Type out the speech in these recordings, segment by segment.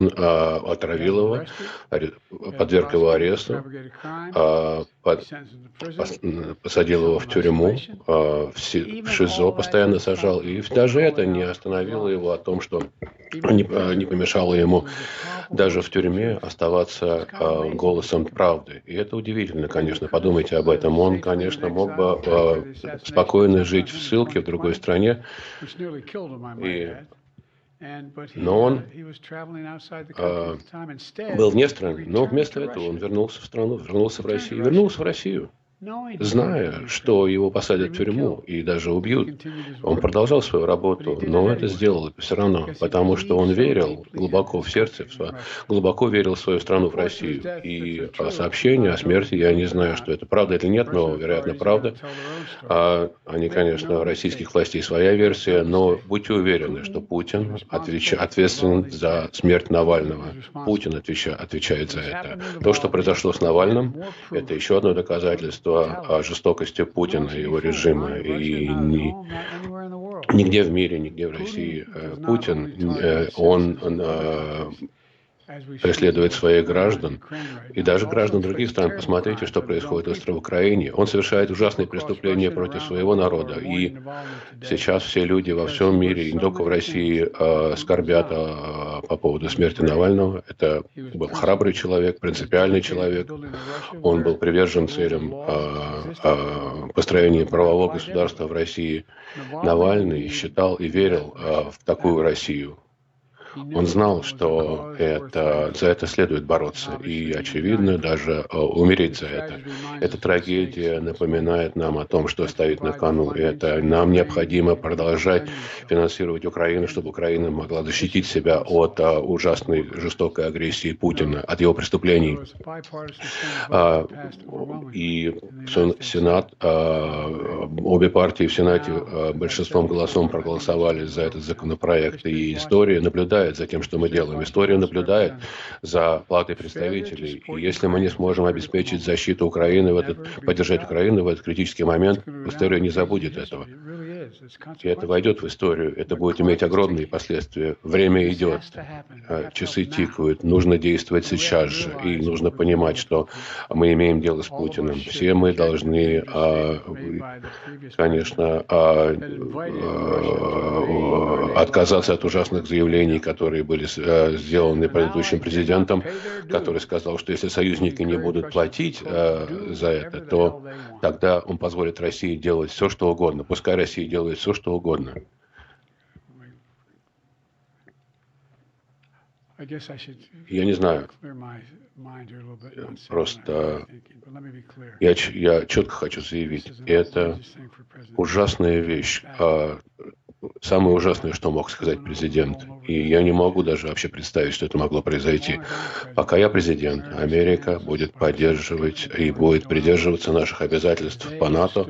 отравил его, подверг его аресту, а, под- посадил его в тюрьму, в ШИЗО постоянно сажал. И даже это не остановило его о том, что не помешало ему даже в тюрьме оставаться голосом правды. И это удивительно, конечно. Подумайте об этом. Он, конечно, мог бы спокойно жить в ссылке в другой стране, но он был вне страны. Но вместо этого он вернулся в страну, вернулся в Россию, зная, что его посадят в тюрьму и даже убьют. Он продолжал свою работу, но это сделал все равно, потому что он верил глубоко в сердце, глубоко верил в свою страну, в Россию. И сообщение о смерти, я не знаю, что это правда или нет, но, вероятно, правда. Они, конечно, российских властей своя версия, но будьте уверены, что Путин ответственен за смерть Навального. Путин отвечает за это. То, что произошло с Навальным, это еще одно доказательство о жестокости Путина и его режима. И нигде в мире, нигде в России Путин, он преследует своих граждан и даже граждан других стран. Посмотрите, что происходит в Украине. Он совершает ужасные преступления против своего народа. И сейчас все люди во всем мире, и не только в России, скорбят по поводу смерти Навального. Это был храбрый человек, принципиальный человек. Он был привержен целям построения правового государства в России. Навальный считал и верил в такую Россию. Он знал, что за это следует бороться, и, очевидно, даже умереть за это. Эта трагедия напоминает нам о том, что стоит на кону. Нам необходимо продолжать финансировать Украину, чтобы Украина могла защитить себя от ужасной, жестокой агрессии Путина, от его преступлений. И Сенат, обе партии в Сенате большинством голосов проголосовали за этот законопроект, и история наблюдает за тем, что мы делаем. История наблюдает за платой представителей. И если мы не сможем обеспечить защиту Украины, поддержать Украину в этот критический момент, история не забудет этого. И это войдет в историю. Это будет иметь огромные последствия. Время идет. Часы тикают. Нужно действовать сейчас же. И нужно понимать, что мы имеем дело с Путиным. Все мы должны, конечно, отказаться от ужасных заявлений, которые были сделаны предыдущим президентом, который сказал, что если союзники не будут платить за это, то тогда он позволит России делать все, что угодно. Пускай Россия делает все, что угодно. Я не знаю. Просто я четко хочу заявить, это ужасная вещь. Самое ужасное, что мог сказать президент. И я не могу даже вообще представить, что это могло произойти. Пока я президент, Америка будет поддерживать и будет придерживаться наших обязательств по НАТО.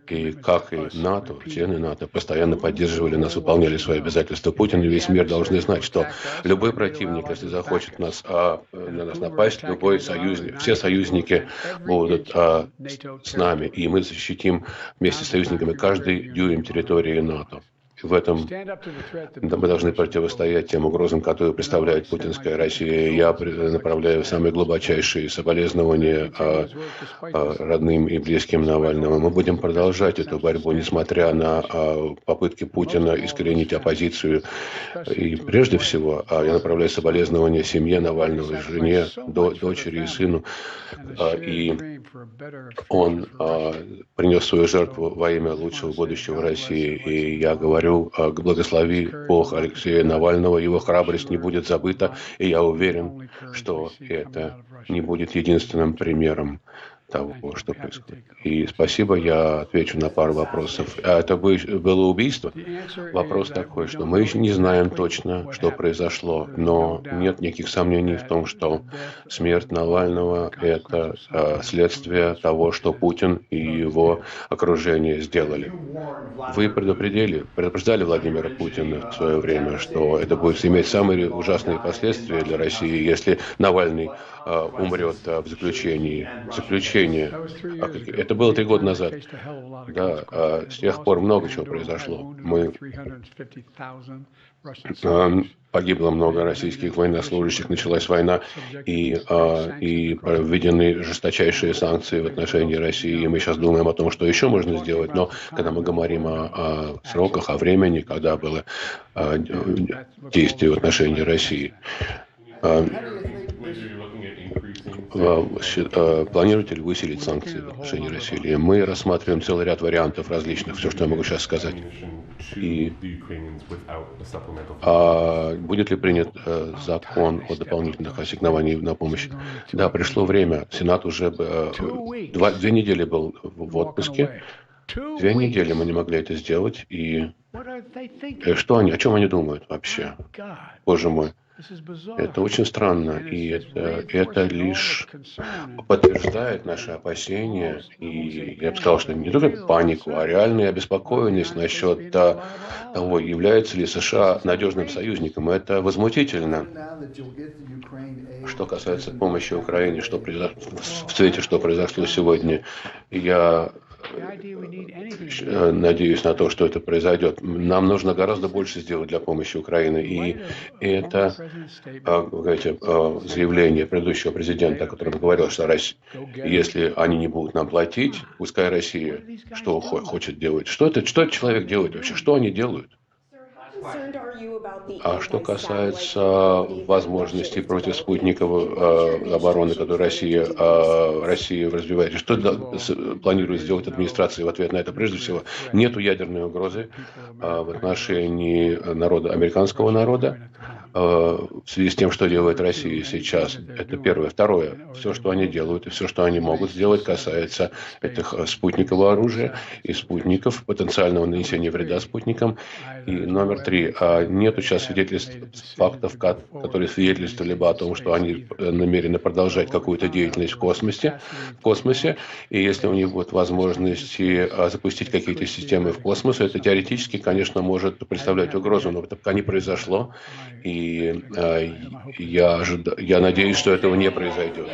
И как и НАТО, члены НАТО постоянно поддерживали нас, выполняли свои обязательства. Путин и весь мир должны знать, что любой противник, если захочет на нас напасть, любой союзник, все союзники будут с нами. И мы защитим вместе с союзниками каждый дюйм территории НАТО. В этом мы должны противостоять тем угрозам, которые представляет путинская Россия. Я направляю самые глубочайшие соболезнования родным и близким Навального. Мы будем продолжать эту борьбу, несмотря на попытки Путина искоренить оппозицию. И прежде всего я направляю соболезнования семье Навального, жене, дочери и сыну. И он принес свою жертву во имя лучшего будущего России. И я говорю, благослови Бог Алексея Навального, его храбрость не будет забыта, и я уверен, что это не будет единственным примером того, что происходит. И спасибо, я отвечу на пару вопросов. Это было убийство? Вопрос такой, что мы еще не знаем точно, что произошло, но нет никаких сомнений в том, что смерть Навального – это следствие того, что Путин и его окружение сделали. Вы предупреждали Владимира Путина в свое время, что это будет иметь самые ужасные последствия для России, если Навальный умрет в заключении. исключения. Это было 3 года назад. Да, с тех пор много чего произошло. Погибло много российских военнослужащих, началась война, и введены жесточайшие санкции в отношении России. И мы сейчас думаем о том, что еще можно сделать, но когда мы говорим о сроках, о времени, когда было действие в отношении России, планируете ли вы усилить санкции в отношении России? Или мы рассматриваем целый ряд вариантов различных, все, что я могу сейчас сказать. И будет ли принят закон о дополнительных ассигнованиях на помощь? Да, пришло время. Сенат уже 2 недели был в отпуске. 2 недели мы не могли это сделать. И о чем они думают вообще? Боже мой. Это очень странно, и это лишь подтверждает наши опасения, и я бы сказал, что не только панику, а реальную обеспокоенность насчет того, является ли США надежным союзником. Это возмутительно. Что касается помощи Украине, в цвете, что произошло сегодня, я надеюсь на то, что это произойдет. Нам нужно гораздо больше сделать для помощи Украины. И это заявление предыдущего президента, о котором говорил, что если они не будут нам платить, пускай Россия что хочет делать. Что этот человек делает вообще? Что они делают? А что касается возможностей против спутниковой обороны, которую Россия развивает, что планирует сделать администрация в ответ на это? Прежде всего, нет ядерной угрозы в отношении американского народа в связи с тем, что делает Россия сейчас. Это первое. Второе. Все, что они делают и все, что они могут сделать, касается этих спутникового оружия и спутников, потенциального нанесения вреда спутникам. И номер 3. Нету сейчас свидетельств, фактов, которые свидетельствовали бы о том, что они намерены продолжать какую-то деятельность в космосе. И если у них будут возможности запустить какие-то системы в космос, это теоретически, конечно, может представлять угрозу, но это пока не произошло. И я надеюсь, что этого не произойдет.